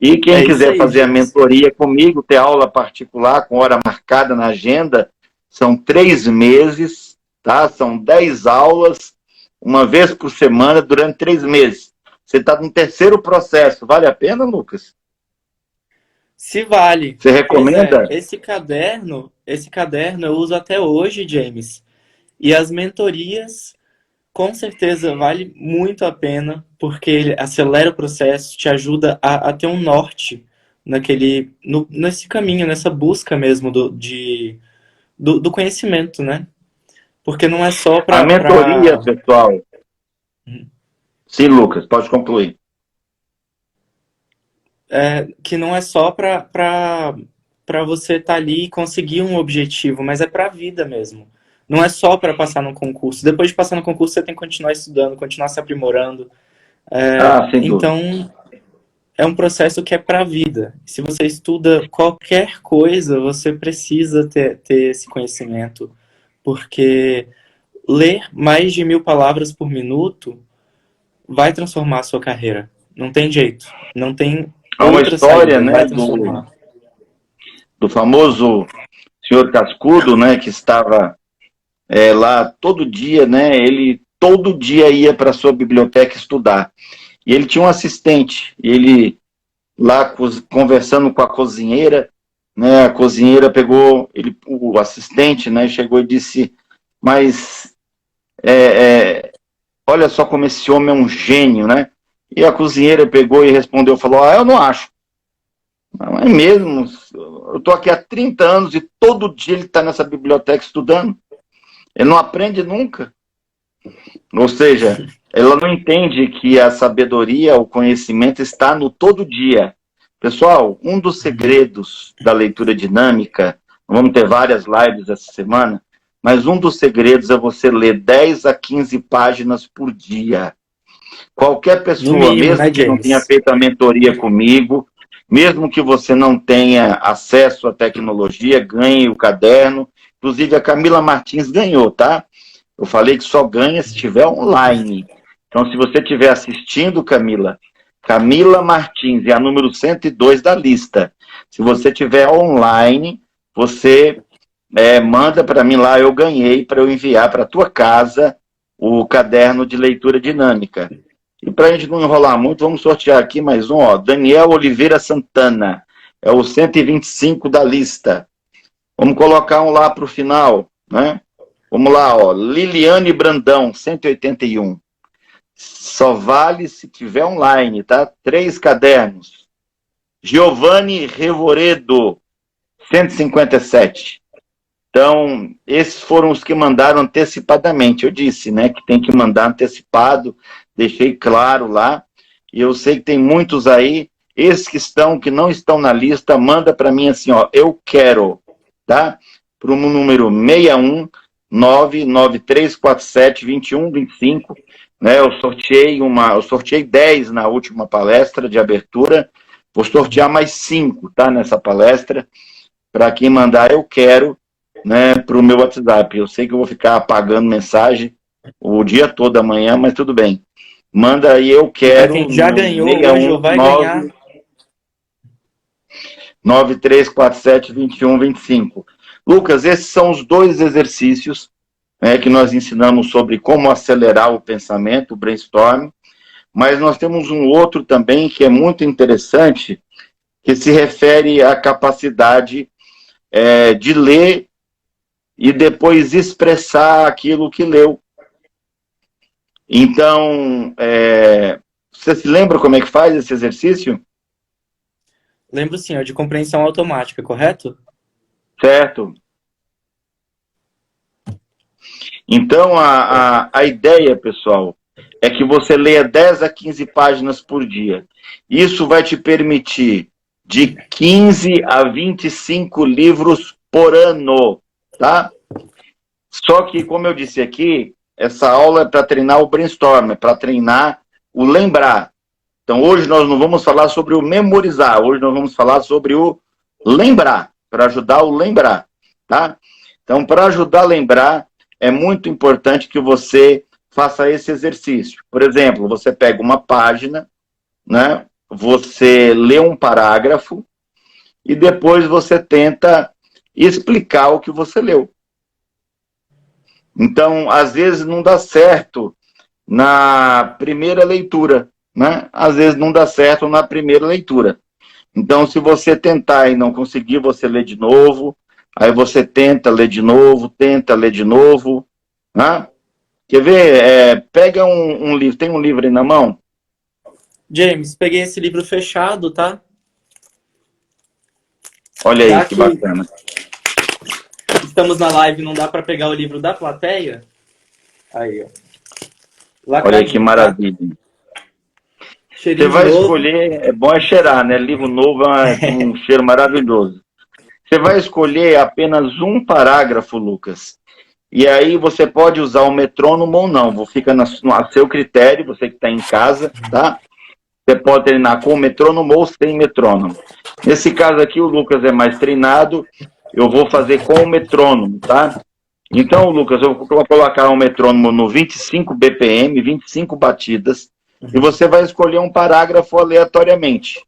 E quem quiser fazer a mentoria comigo, ter aula particular com hora marcada na agenda, são 3 meses, tá? São 10 aulas, uma vez por semana, durante 3 meses. Você está no 3º processo. Vale a pena, Lucas? Se vale. Você recomenda? Esse caderno eu uso até hoje, James. E as mentorias, com certeza, vale muito a pena, porque ele acelera o processo, te ajuda a ter um norte nesse caminho, nessa busca mesmo do conhecimento, né? Porque não é só para... A mentoria, pessoal... Sim, Lucas, pode concluir. Que não é só para você estar ali e conseguir um objetivo, mas é para a vida mesmo. Não é só para passar no concurso. Depois de passar no concurso, você tem que continuar estudando, continuar se aprimorando. Então, é um processo que é para a vida. Se você estuda qualquer coisa, você precisa ter esse conhecimento. Porque ler mais de 1000 palavras por minuto vai transformar a sua carreira. Não tem jeito. Não tem uma história, saída, né, do famoso senhor Cascudo, né, que estava lá todo dia, né, ele todo dia ia para a sua biblioteca estudar. E ele tinha um assistente, ele lá conversando com a cozinheira, né, a cozinheira pegou, o assistente, né, chegou e disse, mas olha só como esse homem é um gênio, né? E a cozinheira pegou e respondeu, falou, eu não acho. Não é mesmo, eu estou aqui há 30 anos e todo dia ele está nessa biblioteca estudando. Ele não aprende nunca. Ou seja, ela não entende que a sabedoria, o conhecimento está no todo dia. Pessoal, um dos segredos da leitura dinâmica, vamos ter várias lives essa semana, mas um dos segredos é você ler 10 a 15 páginas por dia. Qualquer pessoa, mínimo, mesmo, né, que não tenha feito a mentoria comigo, mesmo que você não tenha acesso à tecnologia, ganhe o caderno. Inclusive a Camila Martins ganhou, tá? Eu falei que só ganha se estiver online. Então, se você estiver assistindo, Camila Martins é a número 102 da lista. Se você estiver online, você manda para mim lá, eu ganhei, para eu enviar para a tua casa o caderno de leitura dinâmica. E para a gente não enrolar muito, vamos sortear aqui mais um, ó, Daniel Oliveira Santana, é o 125 da lista. Vamos colocar um lá para o final, né? Vamos lá, ó, Liliane Brandão, 181. Só vale se tiver online, tá? 3 cadernos. Giovanni Revoredo, 157. Então, esses foram os que mandaram antecipadamente. Eu disse, né, que tem que mandar antecipado, deixei claro lá. E eu sei que tem muitos aí, esses que não estão na lista, manda para mim assim, ó, eu quero, tá? Para o número 61993472125, né? Eu sorteei 10 na última palestra de abertura, vou sortear mais 5, tá? Nessa palestra, para quem mandar eu quero, né, para o meu WhatsApp. Eu sei que eu vou ficar apagando mensagem o dia todo amanhã, mas tudo bem. Manda aí, eu quero. Quem já ganhou hoje vai ganhar. 93472125. Lucas, esses são os 2 exercícios, né, que nós ensinamos sobre como acelerar o pensamento, o brainstorm, mas nós temos um outro também que é muito interessante, que se refere à capacidade de ler e depois expressar aquilo que leu. Então, você se lembra como é que faz esse exercício? Lembro sim, ó, de compreensão automática, correto? Certo. Então, a ideia, pessoal, é que você leia 10 a 15 páginas por dia. Isso vai te permitir de 15 a 25 livros por ano, tá? Só que, como eu disse aqui, essa aula é para treinar o brainstorm, é para treinar o lembrar. Então, hoje nós não vamos falar sobre o memorizar, hoje nós vamos falar sobre o lembrar, para ajudar o lembrar, tá? Então, para ajudar a lembrar, é muito importante que você faça esse exercício. Por exemplo, você pega uma página, né? Você lê um parágrafo e depois você tenta explicar o que você leu. Então, às vezes não dá certo na primeira leitura, né? Às vezes não dá certo na primeira leitura. Então, se você tentar e não conseguir, você lê de novo, aí você tenta ler de novo, né? Quer ver? Pega um livro, tem um livro aí na mão? James, peguei esse livro fechado, tá? Olha Já aí, que que bacana. estamos na live, não dá para pegar o livro da plateia? Aí, ó. Olha aí que Lacradinho, tá? maravilha. Você Cheirinho de vai novo. escolher, é bom cheirar, né? Livro novo tem um cheiro maravilhoso. Você vai escolher apenas um parágrafo, Lucas. E aí você pode usar o metrônomo ou não. Fica a seu critério, você que está em casa, tá? Você pode treinar com metrônomo ou sem metrônomo. Nesse caso aqui, o Lucas é mais treinado. Eu vou fazer com o metrônomo, tá? Então, Lucas, eu vou colocar o metrônomo no 25 BPM, 25 batidas, e você vai escolher um parágrafo aleatoriamente,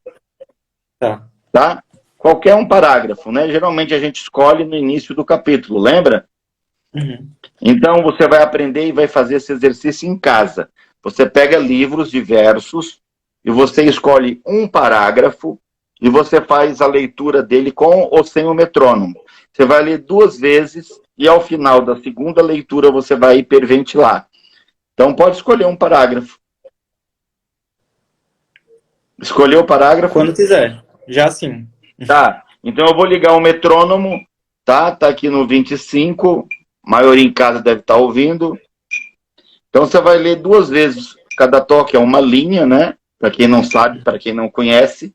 Tá. tá? Qualquer um parágrafo, né? Geralmente a gente escolhe no início do capítulo, lembra? Uhum. Então você vai aprender e vai fazer esse exercício em casa. Você pega livros diversos e você escolhe um parágrafo e você faz a leitura dele com ou sem o metrônomo. Você vai ler 2 vezes e ao final da segunda leitura você vai hiperventilar. Então pode escolher um parágrafo. Escolheu o parágrafo? Quando quiser. Já sim. Tá. Então eu vou ligar o metrônomo, tá? Tá aqui no 25. A maioria em casa deve estar ouvindo. Então você vai ler 2 vezes. Cada toque é uma linha, né? Para quem não sabe, para quem não conhece.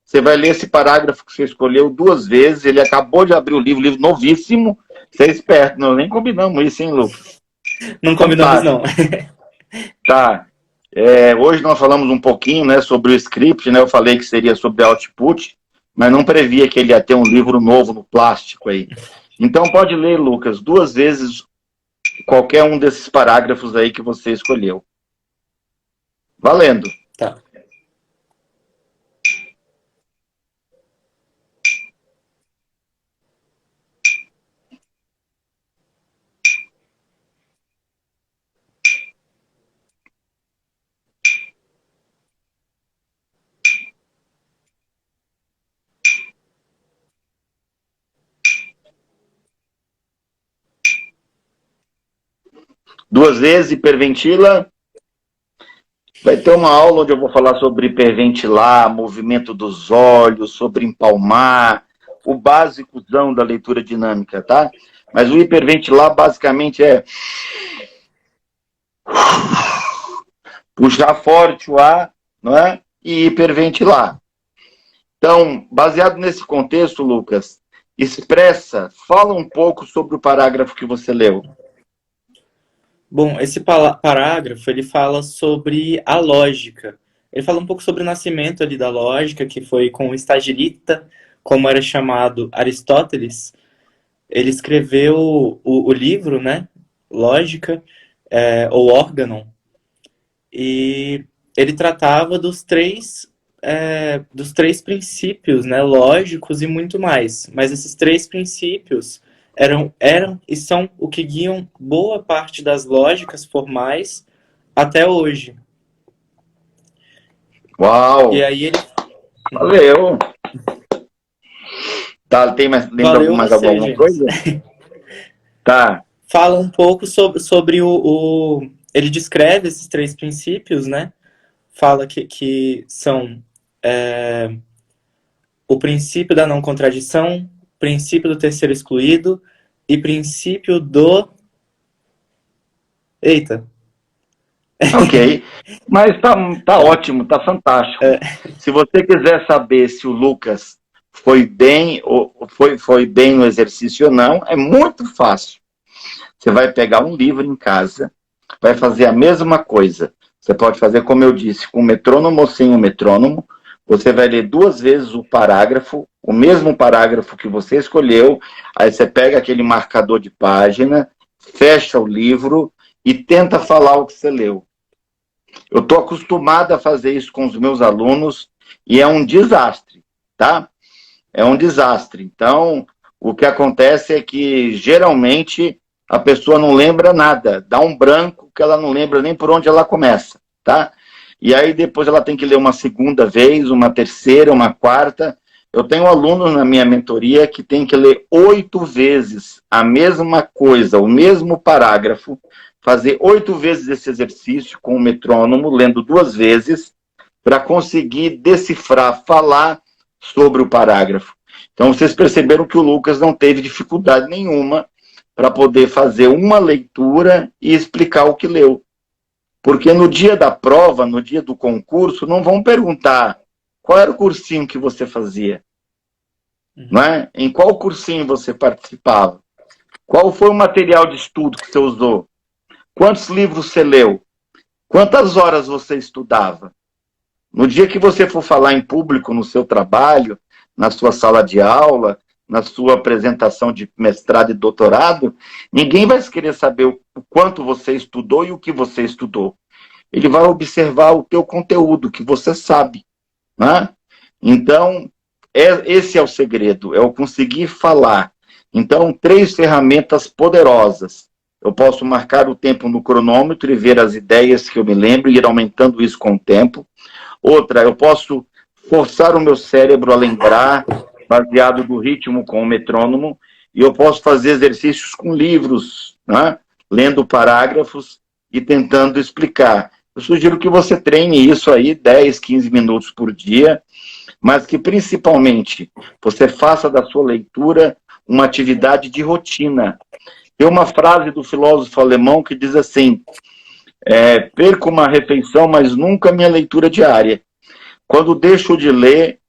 Você vai ler esse parágrafo que você escolheu 2 vezes. Ele acabou de abrir o livro novíssimo. Você é esperto, nós nem combinamos isso, hein, Lucas? Não combinamos, Fantástico. não. Tá. Hoje nós falamos um pouquinho, né, sobre o script, né? Eu falei que seria sobre output, mas não previa que ele ia ter um livro novo no plástico aí. Então pode ler, Lucas, 2 vezes qualquer um desses parágrafos aí que você escolheu. Valendo. Tá. Duas vezes, hiperventila. Vai ter uma aula onde eu vou falar sobre hiperventilar, movimento dos olhos, sobre empalmar, o básicozão da leitura dinâmica, tá? Mas o hiperventilar basicamente é puxar forte o ar, não é? E hiperventilar. Então, baseado nesse contexto, Lucas, fala um pouco sobre o parágrafo que você leu. Bom, esse parágrafo, ele fala sobre a lógica. Ele fala um pouco sobre o nascimento ali da lógica, que foi com o Estagirita, como era chamado Aristóteles. Ele escreveu o livro, né? Lógica, ou Organon. E ele tratava dos três princípios, né, lógicos e muito mais. Mas esses 3 princípios eram e são o que guiam boa parte das lógicas formais até hoje. Uau! E aí ele... Valeu! Tá, tem mais, lembra Valeu mais você, alguma James. coisa? Tá. Fala um pouco sobre Ele descreve esses três princípios, né? Fala que são o princípio da não contradição, princípio do terceiro excluído e princípio do... Eita. Ok. Mas tá ótimo, tá fantástico. Se você quiser saber se o Lucas foi bem foi bem no exercício ou não, é muito fácil. Você vai pegar um livro em casa, vai fazer a mesma coisa. Você pode fazer, como eu disse, com metrônomo ou sem o metrônomo. Você vai ler 2 vezes o parágrafo, o mesmo parágrafo que você escolheu. Aí você pega aquele marcador de página, fecha o livro e tenta falar o que você leu. Eu estou acostumado a fazer isso com os meus alunos e é um desastre, tá? É um desastre. Então, o que acontece é que, geralmente, a pessoa não lembra nada. Dá um branco que ela não lembra nem por onde ela começa, tá? E aí, depois, ela tem que ler uma segunda vez, uma terceira, uma quarta. Eu tenho alunos na minha mentoria que tem que ler 8 vezes a mesma coisa, o mesmo parágrafo, fazer 8 vezes esse exercício com o metrônomo, lendo 2 vezes, para conseguir decifrar, falar sobre o parágrafo. Então, vocês perceberam que o Lucas não teve dificuldade nenhuma para poder fazer uma leitura e explicar o que leu. Porque no dia da prova, no dia do concurso, não vão perguntar qual era o cursinho que você fazia, não é? Em qual cursinho você participava, qual foi o material de estudo que você usou, quantos livros você leu, quantas horas você estudava. No dia que você for falar em público no seu trabalho, na sua sala de aula, na sua apresentação de mestrado e doutorado, ninguém vai querer saber o quanto você estudou e o que você estudou. Ele vai observar o teu conteúdo, que você sabe, né? Então, esse é o segredo, é o conseguir falar. Então, 3 ferramentas poderosas. Eu posso marcar o tempo no cronômetro e ver as ideias que eu me lembro e ir aumentando isso com o tempo. Outra, eu posso forçar o meu cérebro a lembrar, baseado no ritmo com o metrônomo, e eu posso fazer exercícios com livros, né? Lendo parágrafos e tentando explicar. Eu sugiro que você treine isso aí 10, 15 minutos por dia, mas que principalmente você faça da sua leitura uma atividade de rotina. Tem uma frase do filósofo alemão que diz assim: perco uma refeição, mas nunca minha leitura diária. Quando deixo de ler,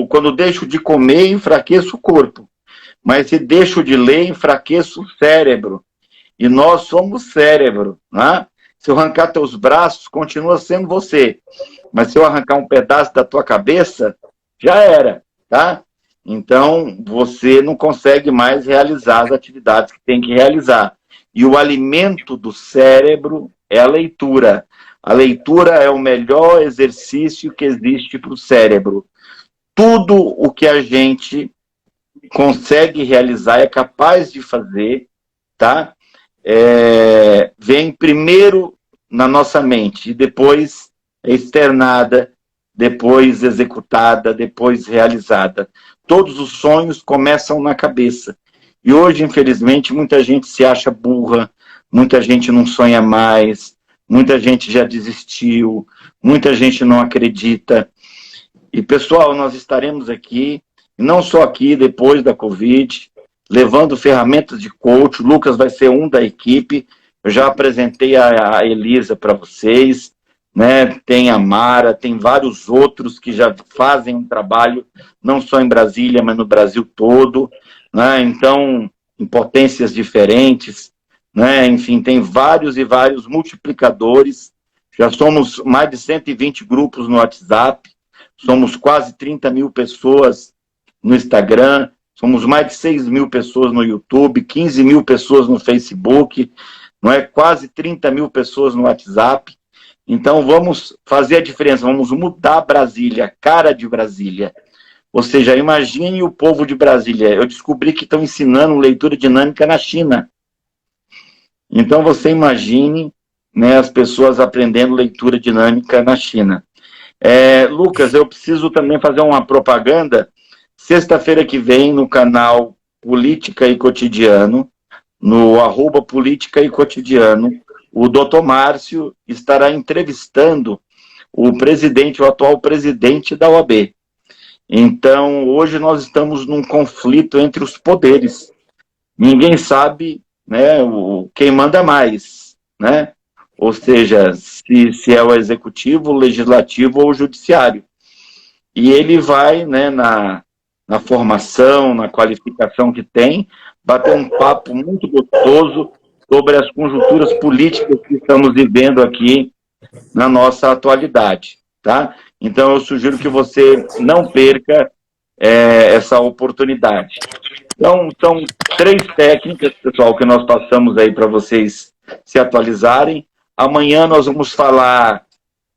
quando deixo de comer, enfraqueço o corpo. Mas se deixo de ler, enfraqueço o cérebro. E nós somos cérebro, né? Se eu arrancar teus braços, continua sendo você. Mas se eu arrancar um pedaço da tua cabeça, já era, tá? Então, você não consegue mais realizar as atividades que tem que realizar. E o alimento do cérebro é a leitura. A leitura é o melhor exercício que existe para o cérebro. Tudo o que a gente consegue realizar, é capaz de fazer, tá? Vem primeiro na nossa mente, e depois é externada, depois executada, depois realizada. Todos os sonhos começam na cabeça. E hoje, infelizmente, muita gente se acha burra, muita gente não sonha mais, muita gente já desistiu, muita gente não acredita. E, pessoal, nós estaremos aqui, não só aqui depois da Covid, levando ferramentas de coach. O Lucas vai ser um da equipe. Eu já apresentei a Elisa para vocês, né? Tem a Mara, tem vários outros que já fazem um trabalho, não só em Brasília, mas no Brasil todo, né? Então, em potências diferentes, né? Enfim, tem vários e vários multiplicadores. Já somos mais de 120 grupos no WhatsApp, somos quase 30 mil pessoas no Instagram, somos mais de 6 mil pessoas no YouTube, 15 mil pessoas no Facebook, não é? Quase 30 mil pessoas no WhatsApp. Então, vamos fazer a diferença, vamos mudar Brasília, a cara de Brasília. Ou seja, imagine o povo de Brasília. Eu descobri que estão ensinando leitura dinâmica na China. Então, você imagine, né, as pessoas aprendendo leitura dinâmica na China. Lucas, eu preciso também fazer uma propaganda. sexta-feira que vem, no canal Política e Cotidiano, no @Política e Cotidiano, o Dr. Márcio estará entrevistando o presidente, o atual presidente da OAB. Então, hoje nós estamos num conflito entre os poderes. Ninguém sabe, né, quem manda mais, né? Ou seja, se é o executivo, o legislativo ou o judiciário. E ele vai, né, na formação, na qualificação que tem, bater um papo muito gostoso sobre as conjunturas políticas que estamos vivendo aqui na nossa atualidade, tá? Então, eu sugiro que você não perca essa oportunidade. Então, são 3 técnicas, pessoal, que nós passamos aí para vocês se atualizarem. Amanhã nós vamos falar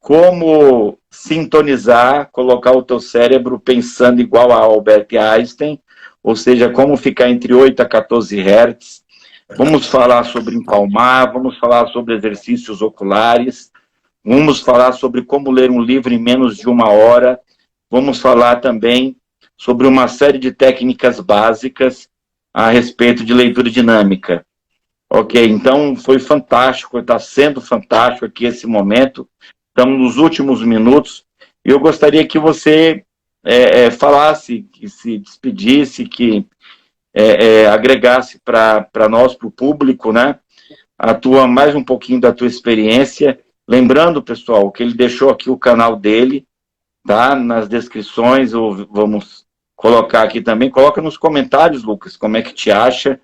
como sintonizar, colocar o teu cérebro pensando igual a Albert Einstein, ou seja, como ficar entre 8 a 14 Hz. Vamos falar sobre empalmar, vamos falar sobre exercícios oculares, vamos falar sobre como ler um livro em menos de 1 hora, vamos falar também sobre uma série de técnicas básicas a respeito de leitura dinâmica. Ok, então foi fantástico, está sendo fantástico aqui esse momento, estamos nos últimos minutos, e eu gostaria que você falasse, que se despedisse, que agregasse para nós, para o público, né, mais um pouquinho da tua experiência, lembrando, pessoal, que ele deixou aqui o canal dele, tá, nas descrições, ou vamos colocar aqui também, coloca nos comentários, Lucas, como é que te acha,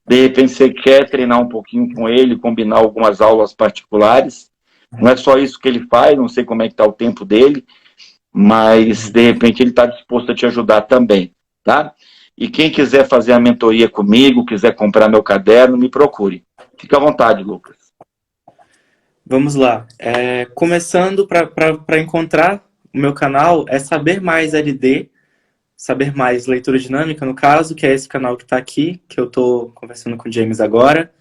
de repente você quer treinar um pouquinho com ele, combinar algumas aulas particulares, não é só isso que ele faz, não sei como é que está o tempo dele, mas de repente ele está disposto a te ajudar também, tá? E quem quiser fazer a mentoria comigo, quiser comprar meu caderno, me procure. Fica à vontade, Lucas. Vamos lá. Começando, para encontrar o meu canal, é Saber Mais LD, Saber Mais Leitura Dinâmica, no caso, que é esse canal que está aqui, que eu estou conversando com o James agora.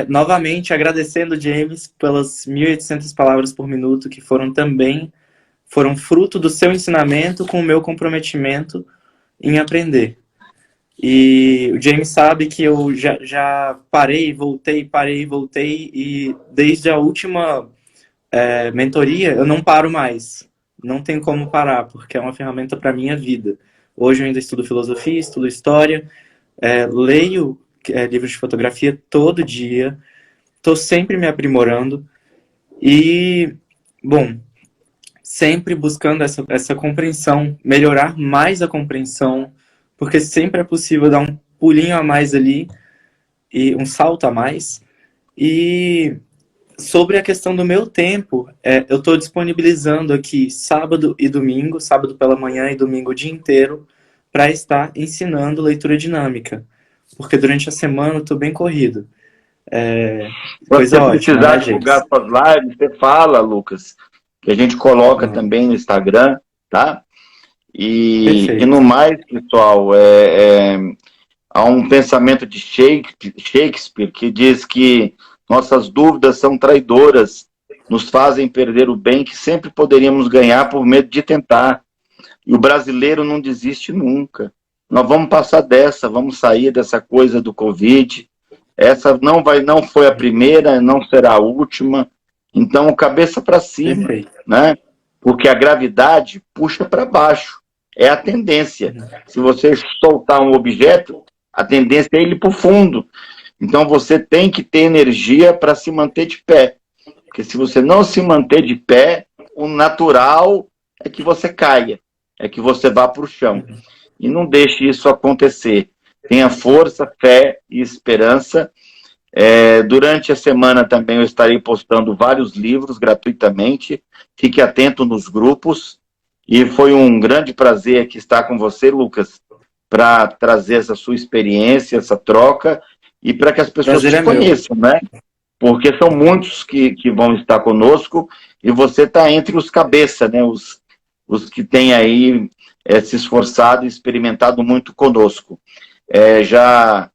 Novamente, agradecendo, James, pelas 1.800 palavras por minuto, que foram fruto do seu ensinamento com o meu comprometimento em aprender. E o James sabe que eu já parei, voltei, e desde a última mentoria eu não paro mais. Não tem como parar, porque é uma ferramenta para a minha vida. Hoje eu ainda estudo filosofia, estudo história, leio livros de fotografia todo dia, estou sempre me aprimorando e, bom, sempre buscando essa compreensão, melhorar mais a compreensão, porque sempre é possível dar um pulinho a mais ali, e um salto a mais. E sobre a questão do meu tempo, eu estou disponibilizando aqui sábado e domingo, sábado pela manhã e domingo o dia inteiro, para estar ensinando leitura dinâmica. Porque durante a semana eu estou bem corrido. Se você Coisa ótima, precisar né, divulgar James? suas lives, você fala, Lucas, que a gente coloca também no Instagram, tá? E no Perfeito. mais, pessoal, há um pensamento de Shakespeare que diz que nossas dúvidas são traidoras, nos fazem perder o bem que sempre poderíamos ganhar por medo de tentar. E o brasileiro não desiste nunca. Nós vamos passar dessa, vamos sair dessa coisa do Covid. Essa não foi a primeira, não será a última. Então, cabeça para cima, Perfeito. né? Porque a gravidade puxa para baixo. É a tendência. Se você soltar um objeto, a tendência é ele para o fundo. Então, você tem que ter energia para se manter de pé. Porque se você não se manter de pé, o natural é que você caia, é que você vá para o chão. E não deixe isso acontecer. Tenha força, fé e esperança. Durante a semana também eu estarei postando vários livros gratuitamente. Fique atento nos grupos. E foi um grande prazer aqui estar com você, Lucas, para trazer essa sua experiência, essa troca, e para que as pessoas Prazer te é meu. conheçam, né? Porque são muitos que vão estar conosco, e você está entre os cabeça, né? Os que têm aí se esforçado e experimentado muito conosco. Já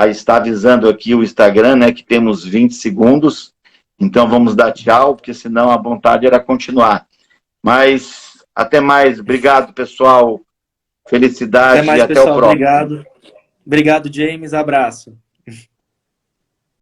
está avisando aqui o Instagram, né, que temos 20 segundos, então vamos dar tchau, porque senão a vontade era continuar. Mas até mais, obrigado, pessoal. Até Felicidade mais, e até o pessoal. próximo. Obrigado. Obrigado, James. Abraço.